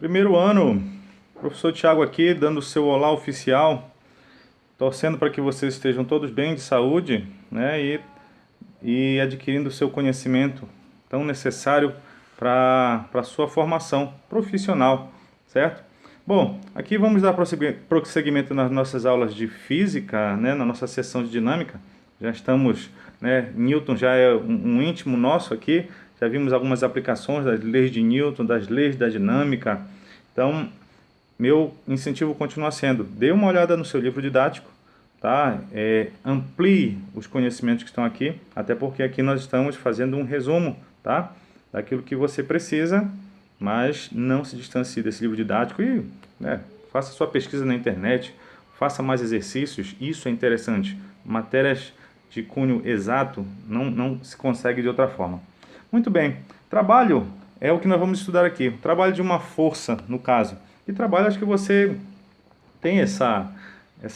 Primeiro ano, professor Tiago aqui, dando o seu olá oficial, torcendo para que vocês estejam todos bem de saúde, né, e adquirindo o seu conhecimento tão necessário para a sua formação profissional, certo? Bom, aqui vamos dar prosseguimento nas nossas aulas de física, né, na nossa sessão de dinâmica. Já estamos, né, Newton já é um íntimo nosso aqui, já vimos algumas aplicações das leis de Newton, das leis da dinâmica. Então, meu incentivo continua sendo, dê uma olhada no seu livro didático, tá? Amplie os conhecimentos que estão aqui, até porque aqui nós estamos fazendo um resumo, tá? Daquilo que você precisa, mas não se distancie desse livro didático e, né, faça sua pesquisa na internet, faça mais exercícios, isso é interessante. Matérias de cunho exato não se consegue de outra forma. Muito bem, trabalho é o que nós vamos estudar aqui, trabalho de uma força, no caso. E trabalho, acho que você tem essa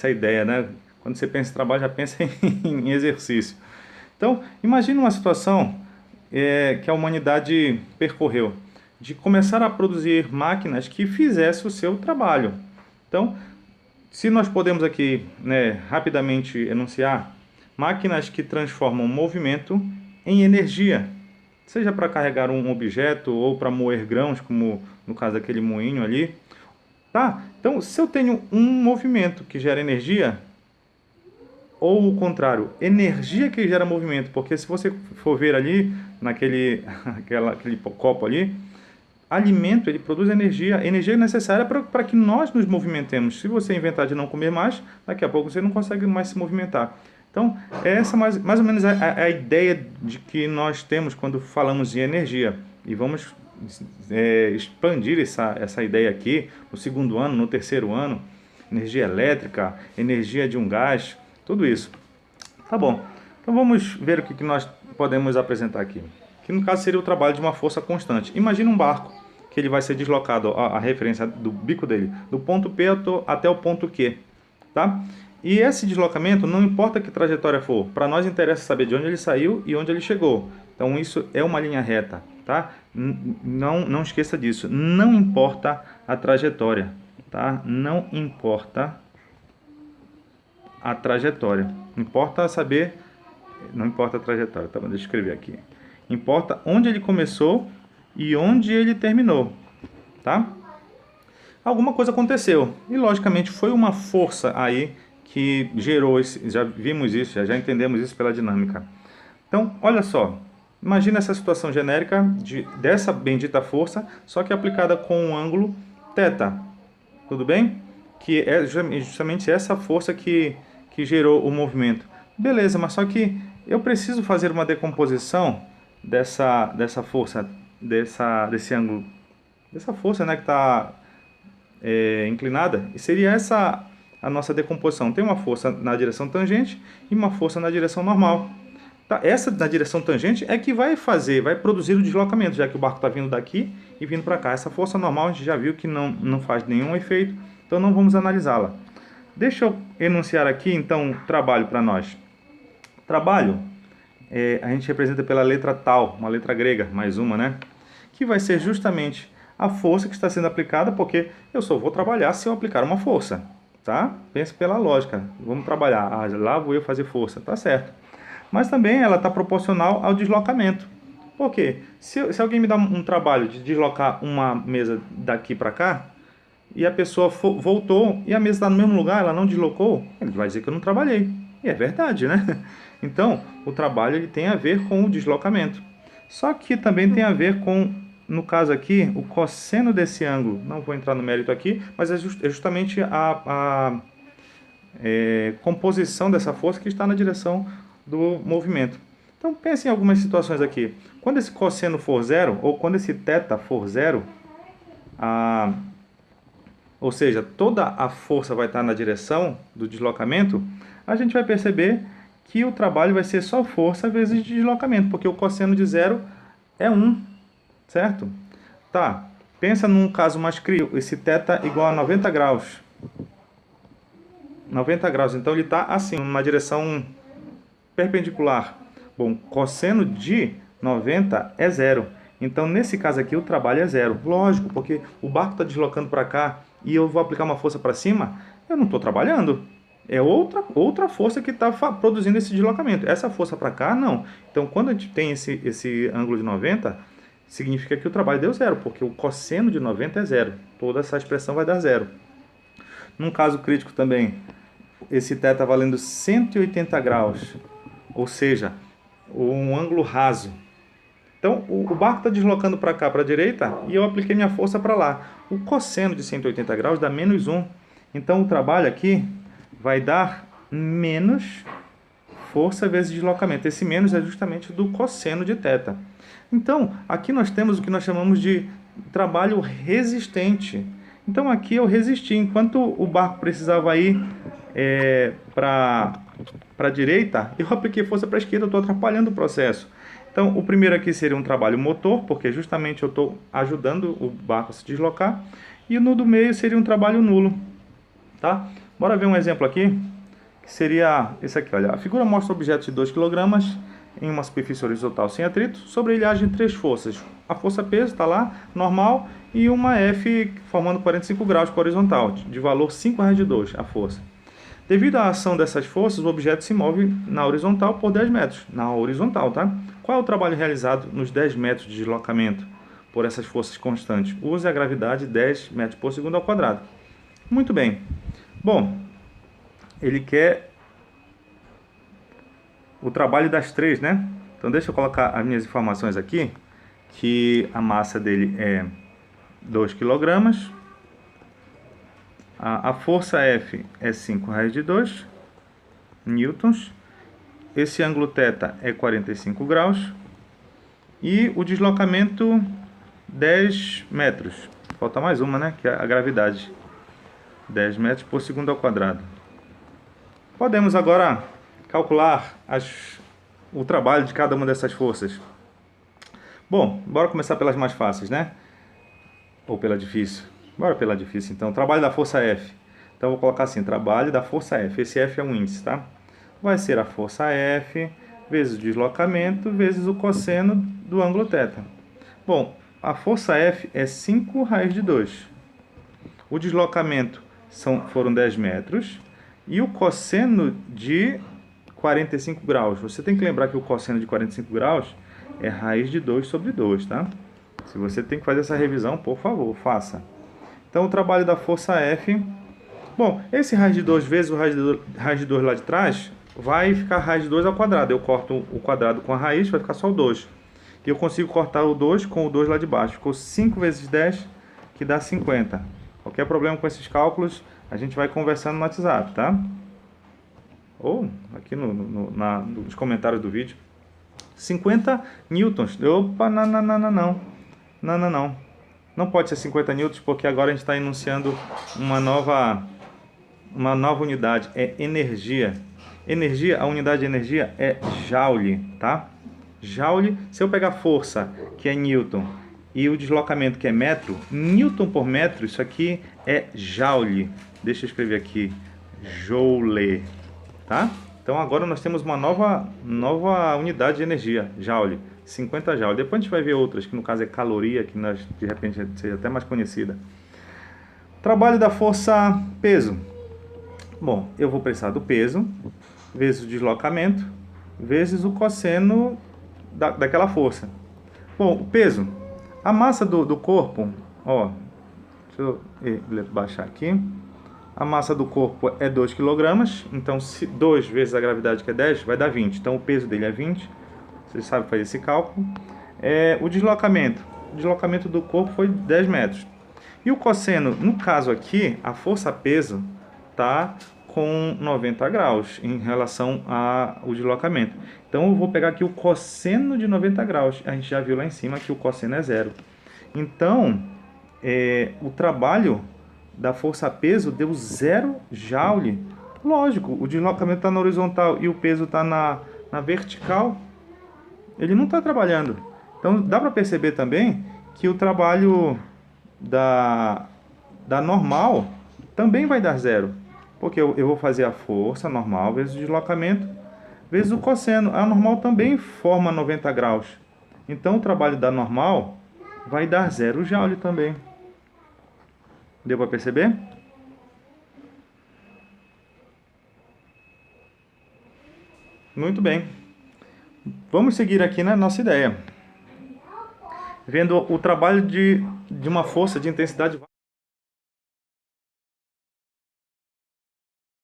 ideia, né? Quando você pensa em trabalho, já pensa em exercício. Então, imagine uma situação que a humanidade percorreu, de começar a produzir máquinas que fizessem o seu trabalho. Então, se nós podemos aqui, né, rapidamente enunciar, máquinas que transformam movimento em energia, seja para carregar um objeto ou para moer grãos, como no caso daquele moinho ali. Tá? Então, se eu tenho um movimento que gera energia, ou o contrário, energia que gera movimento, porque se você for ver ali, aquele copo ali, alimento, ele produz energia, energia necessária para que nós nos movimentemos. Se você inventar de não comer mais, daqui a pouco você não consegue mais se movimentar. Então, essa mais ou menos a ideia de que nós temos quando falamos em energia. E vamos expandir essa ideia aqui no segundo ano, no terceiro ano. Energia elétrica, energia de um gás, tudo isso. Tá bom. Então vamos ver o que nós podemos apresentar aqui. Que no caso seria o trabalho de uma força constante. Imagina um barco que ele vai ser deslocado, a referência do bico dele, do ponto P até o ponto Q. Tá? E esse deslocamento, não importa que trajetória for, para nós interessa saber de onde ele saiu e onde ele chegou. Então isso é uma linha reta, tá? Não esqueça disso. Não importa a trajetória, tá? Não importa a trajetória. Importa saber, não importa a trajetória, tá? Deixa eu escrever aqui. Importa onde ele começou e onde ele terminou, tá? Alguma coisa aconteceu e logicamente foi uma força aí que gerou esse, já vimos isso, já entendemos isso pela dinâmica. Então, olha só, imagina essa situação genérica dessa bendita força, só que aplicada com um ângulo θ, tudo bem? Que é justamente essa força que gerou o movimento. Beleza, mas só que eu preciso fazer uma decomposição dessa força, desse ângulo, dessa força, né, que está inclinada, e seria essa a nossa decomposição. Tem uma força na direção tangente e uma força na direção normal. Tá? Essa na direção tangente é que vai produzir o deslocamento, já que o barco está vindo daqui e vindo para cá. Essa força normal a gente já viu que não faz nenhum efeito, então não vamos analisá-la. Deixa eu enunciar aqui, então, trabalho para nós. Trabalho, a gente representa pela letra tal, uma letra grega, mais uma, né? Que vai ser justamente a força que está sendo aplicada, porque eu só vou trabalhar se eu aplicar uma força, tá? Pense pela lógica, vamos trabalhar, lá vou eu fazer força, tá certo. Mas também ela está proporcional ao deslocamento. Por quê? Se alguém me dá um trabalho de deslocar uma mesa daqui para cá, e a pessoa voltou e a mesa está no mesmo lugar, ela não deslocou, ele vai dizer que eu não trabalhei. E é verdade, né? Então, o trabalho ele tem a ver com o deslocamento. Só que também tem a ver com, no caso aqui, o cosseno desse ângulo. Não vou entrar no mérito aqui, mas é justamente a composição dessa força que está na direção do movimento. Então, pense em algumas situações aqui. Quando esse cosseno for zero, ou quando esse θ for zero, ou seja, toda a força vai estar na direção do deslocamento, a gente vai perceber que o trabalho vai ser só força vezes deslocamento, porque o cosseno de zero é 1, certo? Tá, pensa num caso mais crível, esse θ igual a 90 graus. 90 graus, então ele está assim, numa direção perpendicular. Bom, cosseno de 90 é zero. Então, nesse caso aqui, o trabalho é zero. Lógico, porque o barco está deslocando para cá e eu vou aplicar uma força para cima, eu não estou trabalhando. É outra força que está produzindo esse deslocamento. Essa força para cá, não. Então, quando a gente tem esse ângulo de 90, significa que o trabalho deu zero, porque o cosseno de 90 é zero. Toda essa expressão vai dar zero. Num caso crítico também, esse θ está valendo 180 graus, ou seja, um ângulo raso. Então, o barco está deslocando para cá, para a direita, e eu apliquei minha força para lá. O cosseno de 180 graus dá menos 1. Então, o trabalho aqui vai dar menos força vezes deslocamento. Esse menos é justamente do cosseno de θ. Então, aqui nós temos o que nós chamamos de trabalho resistente. Então, aqui eu resisti. Enquanto o barco precisava ir para a direita, eu apliquei força para a esquerda, eu estou atrapalhando o processo. Então, o primeiro aqui seria um trabalho motor, porque justamente eu estou ajudando o barco a se deslocar. E no do meio seria um trabalho nulo. Tá? Bora ver um exemplo aqui, que seria esse aqui. Olha, a figura mostra objetos de 2 kg em uma superfície horizontal sem atrito. Sobre ele agem 3 forças. A força peso está lá, normal, e uma F formando 45 graus com a horizontal, de valor 5/2, a força. Devido à ação dessas forças, o objeto se move na horizontal por 10 metros. Na horizontal, tá? Qual é o trabalho realizado nos 10 metros de deslocamento por essas forças constantes? Use a gravidade 10 metros por segundo ao quadrado. Muito bem. Bom, ele quer o trabalho das 3, né? Então deixa eu colocar as minhas informações aqui, que a massa dele é 2 kg. A força F é 5/2 newtons. Esse ângulo θ é 45 graus. E o deslocamento 10 metros. Falta mais uma, né? Que é a gravidade. 10 metros por segundo ao quadrado. Podemos agora calcular o trabalho de cada uma dessas forças. Bom, bora começar pelas mais fáceis, né? Ou pela difícil. Bora pela difícil, então. Trabalho da força F. Então, eu vou colocar assim, trabalho da força F. Esse F é um índice, tá? Vai ser a força F vezes o deslocamento vezes o cosseno do ângulo θ. Bom, a força F é 5/2. O deslocamento foram 10 metros. E o cosseno de 45 graus. Você tem que lembrar que o cosseno de 45 graus é raiz de 2 sobre 2, tá? Se você tem que fazer essa revisão, por favor, faça. Então, o trabalho da força F... Bom, esse raiz de 2 vezes o raiz de 2 lá de trás vai ficar raiz de 2 ao quadrado. Eu corto o quadrado com a raiz, vai ficar só o 2. E eu consigo cortar o 2 com o 2 lá de baixo. Ficou 5 vezes 10, que dá 50. Qualquer problema com esses cálculos, a gente vai conversando no WhatsApp, tá? Ou aqui nos comentários do vídeo. 50 newtons. Opa, não. Não pode ser 50 newtons, porque agora a gente está enunciando uma nova unidade. É energia. Energia, a unidade de energia é joule, tá? Joule, se eu pegar força, que é newton, e o deslocamento, que é metro, newton por metro, isso aqui é joule. Deixa eu escrever aqui, joule, tá? Então agora nós temos uma nova unidade de energia, joule, 50 joule. Depois a gente vai ver outras, que no caso é caloria, que de repente seja até mais conhecida. Trabalho da força peso. Bom, eu vou precisar do peso, vezes o deslocamento, vezes o cosseno daquela força. Bom, o peso, a massa do corpo, ó, deixa eu baixar aqui. A massa do corpo é 2 kg, então 2 vezes a gravidade, que é 10, vai dar 20. Então o peso dele é 20, vocês sabem fazer esse cálculo. O deslocamento do corpo foi 10 metros. E o cosseno, no caso aqui, a força-peso está com 90 graus em relação ao deslocamento. Então eu vou pegar aqui o cosseno de 90 graus. A gente já viu lá em cima que o cosseno é zero. Então, o trabalho da força-peso deu 0 joule. Lógico, o deslocamento está na horizontal e o peso está na vertical. Ele não está trabalhando. Então dá para perceber também que o trabalho da normal também vai dar 0. Porque eu vou fazer a força normal vezes o deslocamento vezes o cosseno. A normal também forma 90 graus. Então o trabalho da normal vai dar 0 joule também. Deu para perceber? Muito bem. Vamos seguir aqui na nossa ideia. Vendo o trabalho de uma força de intensidade